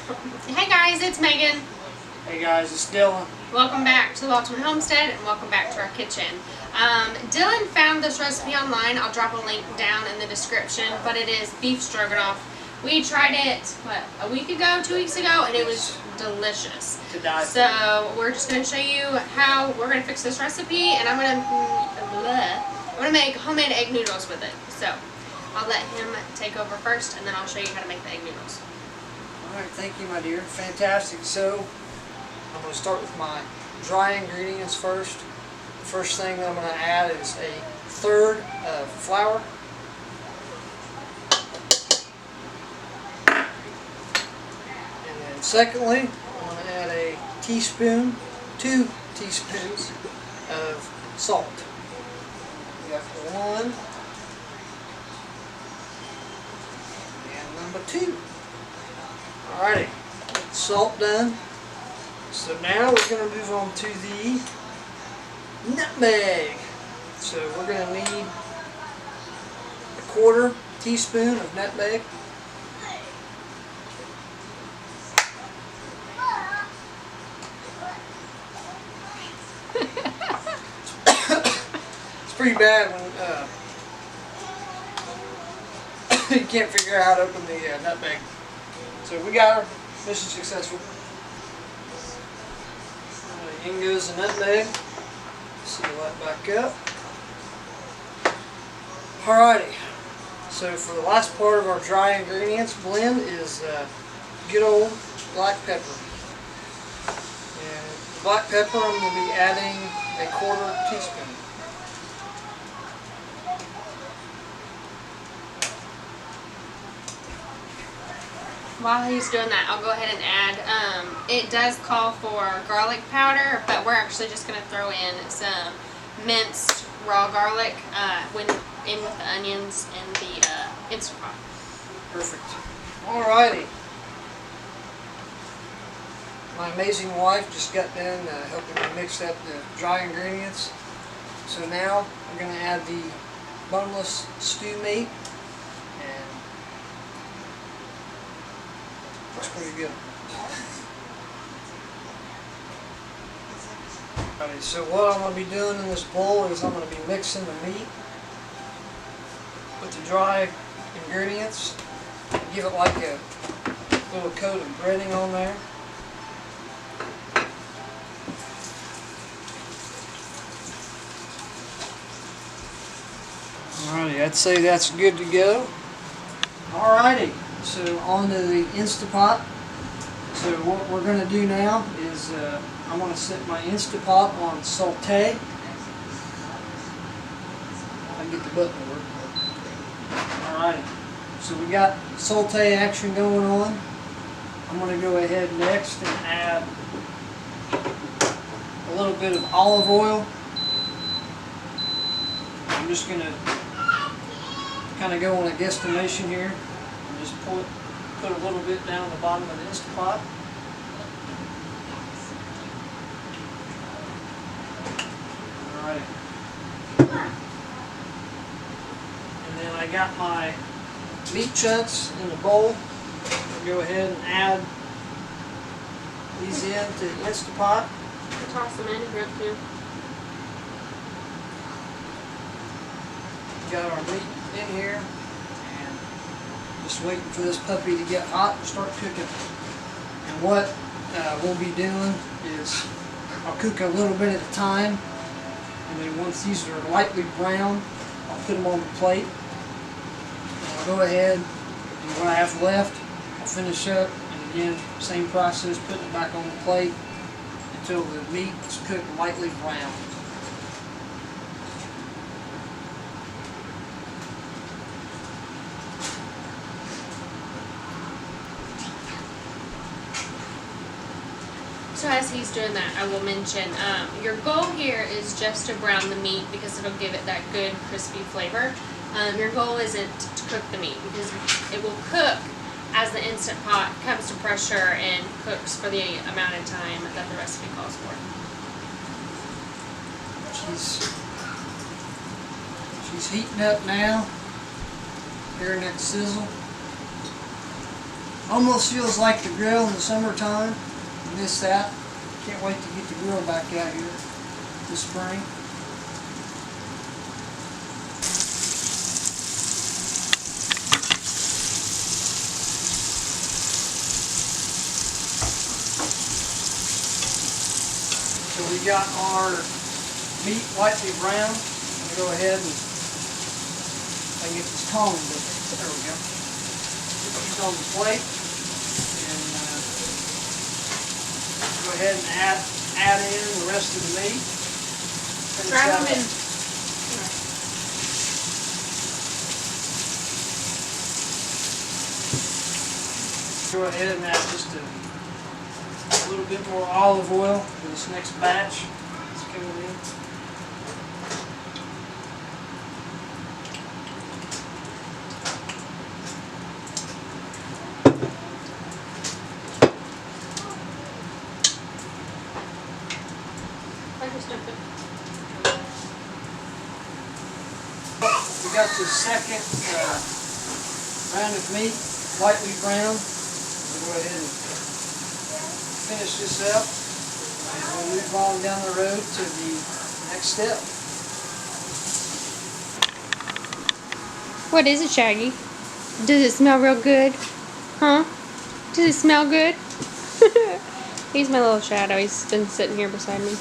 Hey guys, it's Megan. Hey guys, it's Dylan. Welcome back to the Ultimate Homestead and welcome back to our kitchen. Dylan found this recipe online. I'll drop a link down in the description, but it is beef stroganoff. We tried it, a week ago, 2 weeks ago, and it was delicious. So we're just going to show you how we're going to fix this recipe, and I'm going to make homemade egg noodles with it. So I'll let him take over first, and then I'll show you how to make the egg noodles. Alright, thank you my dear. Fantastic. So, I'm going to start with my dry ingredients first. The first thing that I'm going to add is a third of flour. And then secondly, I'm going to add a teaspoon, 2 teaspoons of salt. We got 1 and number 2. Alrighty, salt done. So now we're going to move on to the nutmeg. So we're going to need a 1/4 teaspoon of nutmeg. It's pretty bad when you can't figure out how to open the nutmeg. So we got our mission successful. In goes the nutmeg. Seal that back up. Alrighty. So for the last part of our dry ingredients blend is good old black pepper. And black pepper I'm going to be adding a 1/4 teaspoon. While he's doing that, I'll go ahead and add, it does call for garlic powder, but we're actually just going to throw in some minced raw garlic when in with the onions in the Instant Pot. Perfect. Alrighty. My amazing wife just got done helping me mix up the dry ingredients. So now we're going to add the boneless stew meat. Looks pretty good. Alright, so what I'm going to be doing in this bowl is I'm going to be mixing the meat with the dry ingredients. Give it like a little coat of breading on there. Alrighty, I'd say that's good to go. Alrighty. So on to the Instant Pot. So what we're going to do now is I want to set my Instant Pot on saute. I can get the button to work. Alright, so we got saute action going on. I'm going to go ahead next and add a little bit of olive oil. I'm just going to kind of go on a guesstimation here. Just put a little bit down the bottom of the Instant Pot. Alright. And then I got my meat chunks in the bowl. I'll go ahead and add these into the Instant Pot. I'll toss them in if you want to. Got our meat in here. Just waiting for this puppy to get hot and start cooking. And what we'll be doing is I'll cook a little bit at a time, and then once these are lightly brown, I'll put them on the plate. And I'll go ahead and what I have left, I'll finish up, and again, same process, putting it back on the plate until the meat is cooked lightly brown. So as he's doing that, I will mention, your goal here is just to brown the meat because it'll give it that good crispy flavor. Your goal isn't to cook the meat because it will cook as the Instant Pot comes to pressure and cooks for the amount of time that the recipe calls for. She's heating up now. Hearing that sizzle. Almost feels like the grill in the summertime. Miss that. Can't wait to get the grill back out here this spring. So we got our meat lightly brown. I'm going to go ahead and I can get this tongue. There we go. Put these on the plate. Go ahead and add in the rest of the meat. Grab them in. Go ahead and add just a little bit more olive oil for this next batch that's coming in. We got the second round of meat, lightly browned. We'll go ahead and finish this up, and we'll move on down the road to the next step. What is it, Shaggy? Does it smell real good? Huh? Does it smell good? He's my little shadow. He's been sitting here beside me.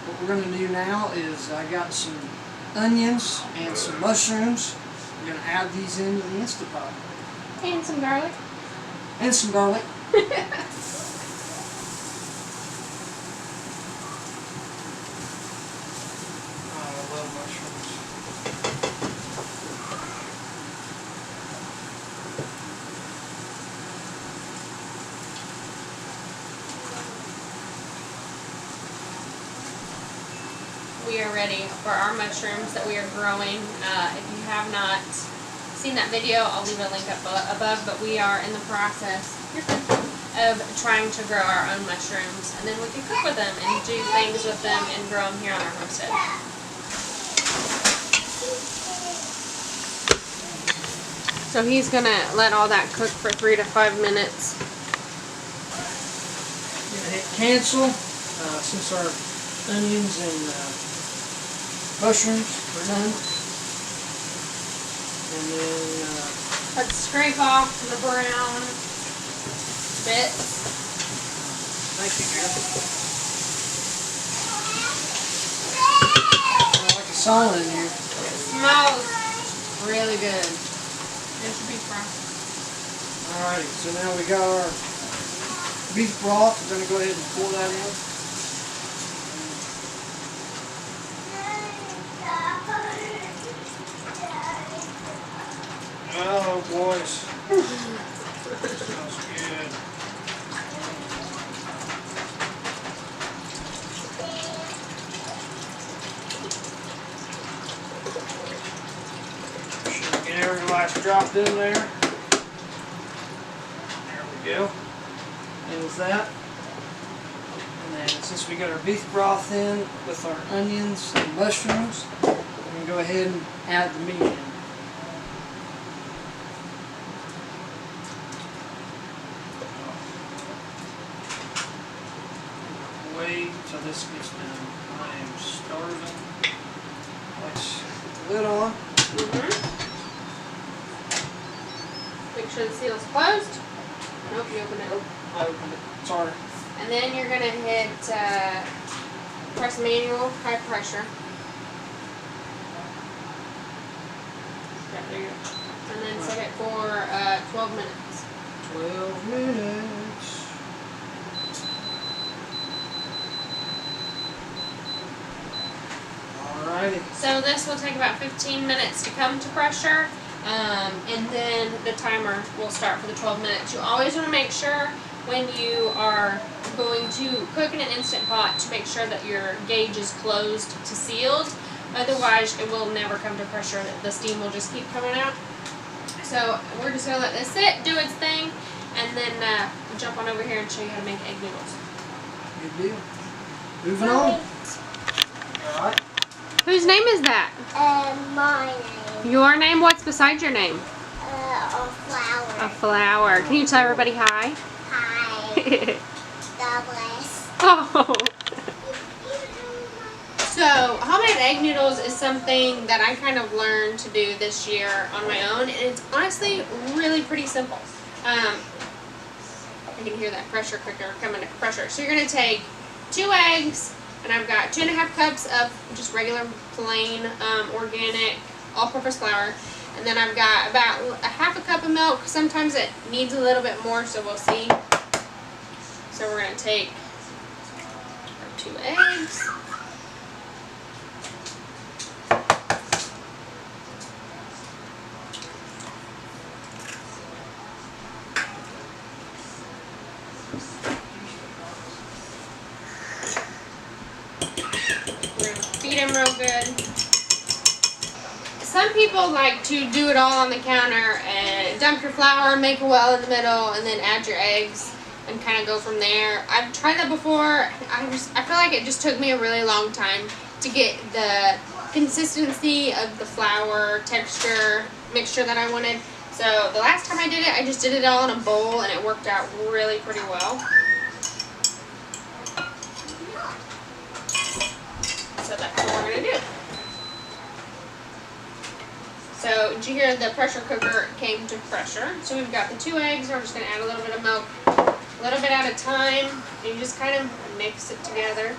What we're going to do now is I got some onions and some mushrooms. We're going to add these into the Instant Pot. And some garlic. And some garlic. Oh, I love mushrooms. We are ready for our mushrooms that we are growing. If you have not seen that video, I'll leave a link up above, but we are in the process of trying to grow our own mushrooms, and then we can cook with them and do things with them and grow them here on our homestead. So he's gonna let all that cook for 3 to 5 minutes. I'm going to hit cancel since our onions and mushrooms are done. And then Let's scrape off the brown bits. thank you, Kathy. I like a sauna in here. It smells really good. It should be brown. Alrighty, so now we got our beef broth. We're going to go ahead and pour that in. Oh, boys. Smells good. Should get every last drop in there. There we go. And with that, and then since we got our beef broth in with our onions and mushrooms, we're going to go ahead and add the meat in. Wait till this gets done. I am starving. Let's put the lid on. Make sure the seal is closed. Nope, you open it. I opened it. Sorry. And then you're gonna hit press manual, high pressure. Yeah, there you go. And then set it for 12 minutes. 12 minutes. Alrighty. So this will take about 15 minutes to come to pressure, and then the timer will start for the 12 minutes. You always want to make sure when you are going to cook in an Instant Pot to make sure that your gauge is closed to sealed. Otherwise, it will never come to pressure. The steam will just keep coming out. So we're just going to let this sit, do its thing, and then we'll jump on over here and show you how to make egg noodles. Good deal. Moving on. Alright. Whose name is that? My name. Your name? What's beside your name? A flower. A flour. Can you tell everybody hi? Hi. God bless. Oh. So, homemade egg noodles is something that I kind of learned to do this year on my own, and it's honestly really pretty simple. You can hear that pressure cooker coming to pressure. So you're going to take 2 eggs, and I've got 2.5 cups of just regular plain organic all-purpose flour, and then I've got about a half a cup of milk. Sometimes it needs a little bit more, so we'll see. So we're going to take our 2 eggs. Feed them real good. Some people like to do it all on the counter and dump your flour, make a well in the middle, and then add your eggs and kind of go from there. I've tried that before. I feel like it just took me a really long time to get the consistency of the flour texture mixture that I wanted. So the last time I did it, I just did it all in a bowl and it worked out really pretty well. So that's what we're going to do. So did you hear the pressure cooker came to pressure? So we've got the 2 eggs. We're just going to add a little bit of milk, a little bit at a time, and you just kind of mix it together.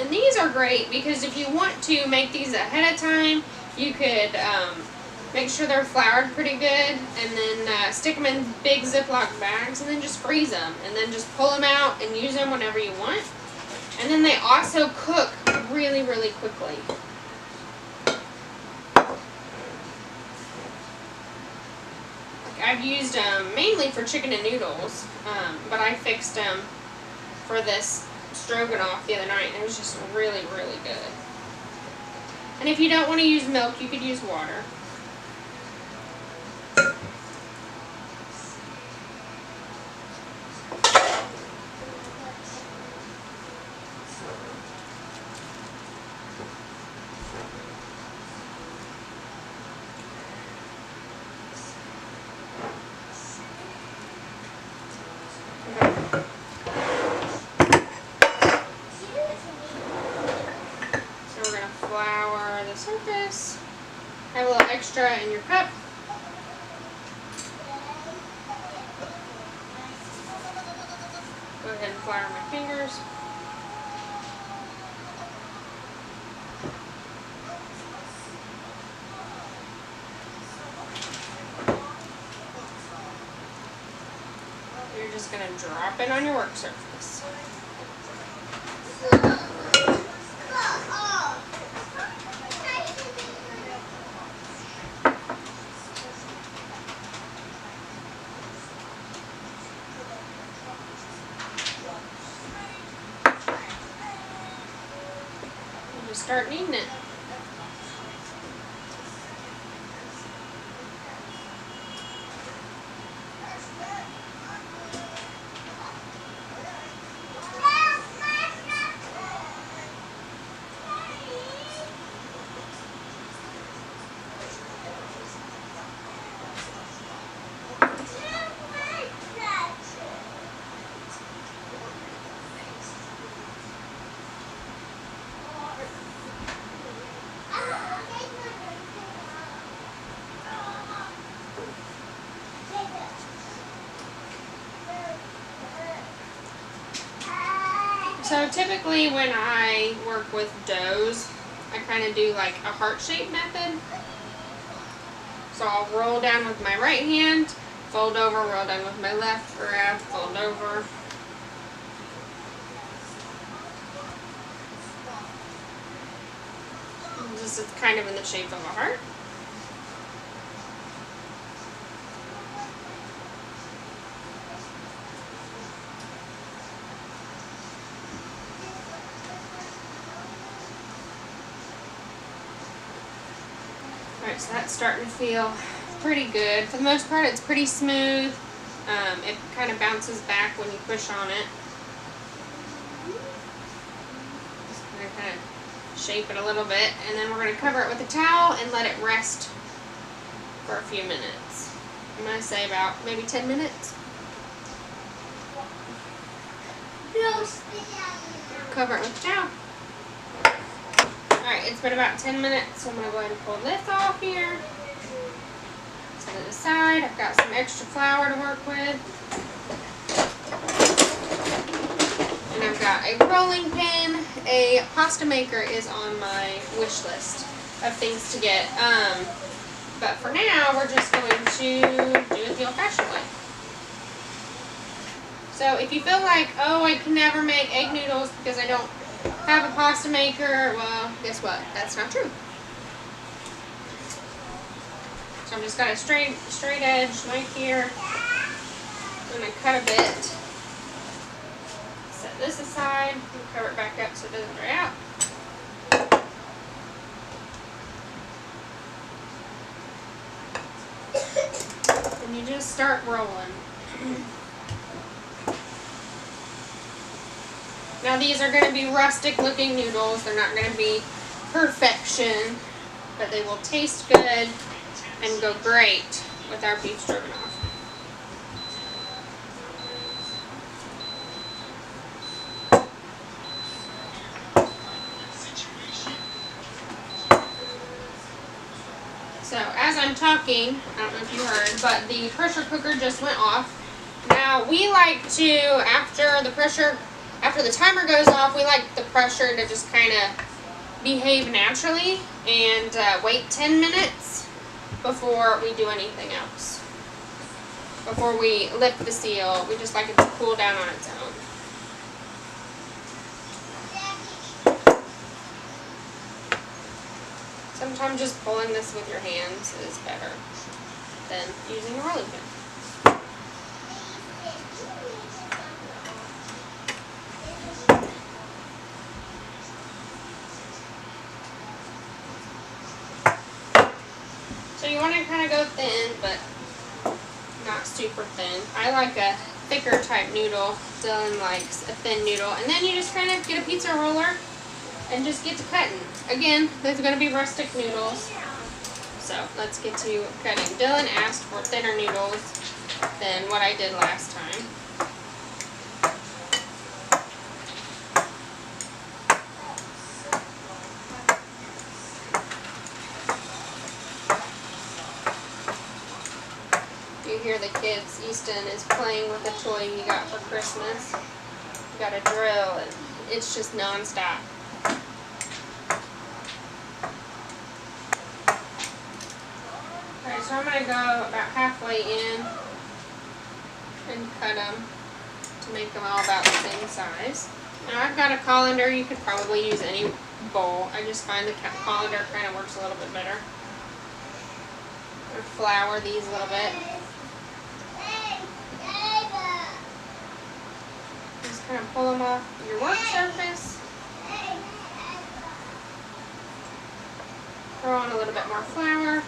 And these are great because if you want to make these ahead of time, you could make sure they're floured pretty good and then stick them in big Ziploc bags and then just freeze them and then just pull them out and use them whenever you want. And then they also cook really, really quickly. I've used them mainly for chicken and noodles, but I fixed them for this Stroganoff the other night, and it was just really, really good. And if you don't want to use milk, you could use water. Flour the surface. Have a little extra in your cup. Go ahead and flour my fingers. You're just going to drop it on your work surface. Start kneading it. So typically when I work with doughs, I kind of do like a heart-shaped method. So I'll roll down with my right hand, fold over, roll down with my left, grab, fold over. And just it's kind of in the shape of a heart. Alright, so that's starting to feel pretty good. For the most part, it's pretty smooth. It kind of bounces back when you push on it. Just kind of shape it a little bit, and then we're going to cover it with a towel and let it rest for a few minutes. I'm going to say about maybe 10 minutes. Just cover it with a towel. Alright, it's been about 10 minutes, so I'm going to go ahead and pull this off here. Set it aside. I've got some extra flour to work with. And I've got a rolling pin. A pasta maker is on my wish list of things to get. But for now, we're just going to do it the old-fashioned way. So if you feel like, oh, I can never make egg noodles because I don't have a pasta maker, well, guess what? That's not true. So I'm just got a straight edge right here. I'm going to cut a bit. Set this aside and cover it back up so it doesn't dry out. And you just start rolling. Now these are going to be rustic looking noodles. They're not going to be perfection, but they will taste good and go great with our beef stroganoff. So as I'm talking, I don't know if you heard, but the pressure cooker just went off. Now we like to, after the timer goes off, we like the pressure to just kind of behave naturally and wait 10 minutes before we do anything else. Before we lift the seal, we just like it to cool down on its own. Sometimes just pulling this with your hands is better than using a rolling pin. So you want to kind of go thin, but not super thin. I like a thicker type noodle. Dylan likes a thin noodle. And then you just kind of get a pizza roller and just get to cutting. Again, there's going to be rustic noodles. So let's get to cutting. Dylan asked for thinner noodles than what I did last time. You hear the kids. Easton is playing with a toy he got for Christmas. He got a drill and it's just non-stop. Alright, so I'm going to go about halfway in and cut them to make them all about the same size. Now I've got a colander. You could probably use any bowl. I just find the colander kind of works a little bit better. I'm going to flour these a little bit. Just kind of pull them off your work surface. Throw on a little bit more flour.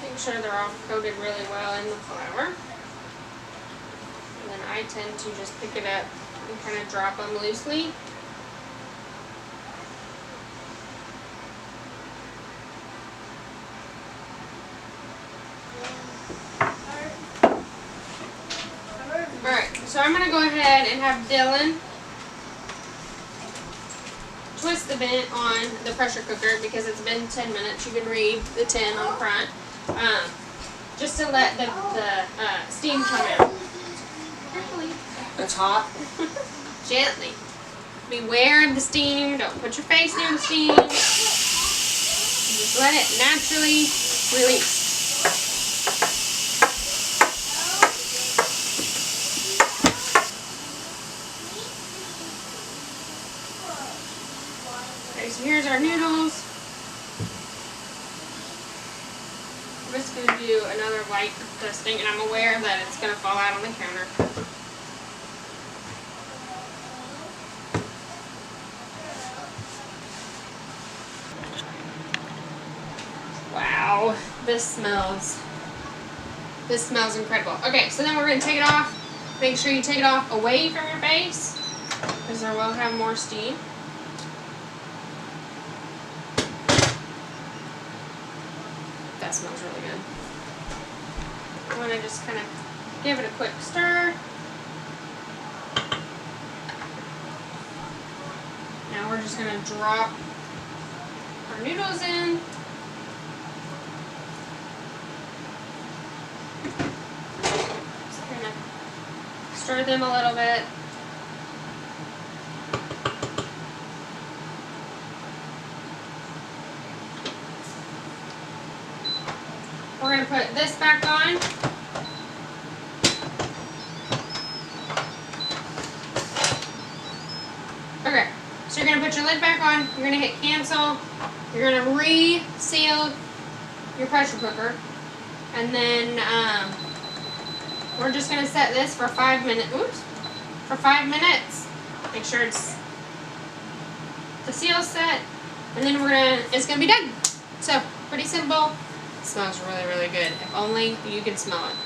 Make sure they're all coated really well in the flour. And then I tend to just pick it up and kind of drop them loosely. Alright, so I'm going to go ahead and have Dylan twist the vent on the pressure cooker because it's been 10 minutes. You can read the 10 on the front. Just to let the steam come out. Carefully. It's hot. Gently. Beware of the steam. Don't put your face near the steam. Just let it naturally release. Okay, so here's our noodles. just going to do another light dusting, and I'm aware that it's going to fall out on the counter. Wow, this smells incredible. Okay, so then we're going to take it off. Make sure you take it off away from your base, because there will have more steam. That smells really good. I'm going to just kind of give it a quick stir. Now we're just going to drop our noodles in. Just going to stir them a little bit. We're going to put this back on. Okay, so you're going to put your lid back on, you're going to hit cancel, you're going to re-seal your pressure cooker, and then we're just going to set this for 5 minutes. Oops, for 5 minutes. Make sure the seal's set, and then it's going to be done. So, pretty simple. It smells really, really good. If only you could smell it.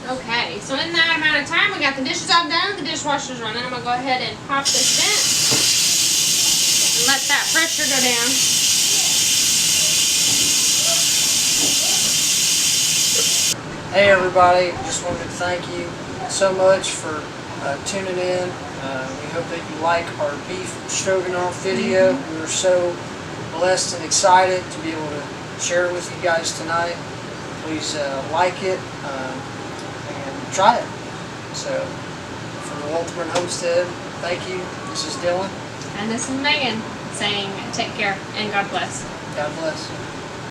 Okay, so in that amount of time, we got the dishes all done, the dishwasher's running. I'm going to go ahead and pop this vent and let that pressure go down. Hey everybody, just wanted to thank you so much for tuning in. We hope that you like our beef stroganoff video. We were so blessed and excited to be able to share it with you guys tonight. Please like it and try it. So, from the Ultimate Homestead, thank you. This is Dylan. And this is Megan saying take care and God bless. God bless.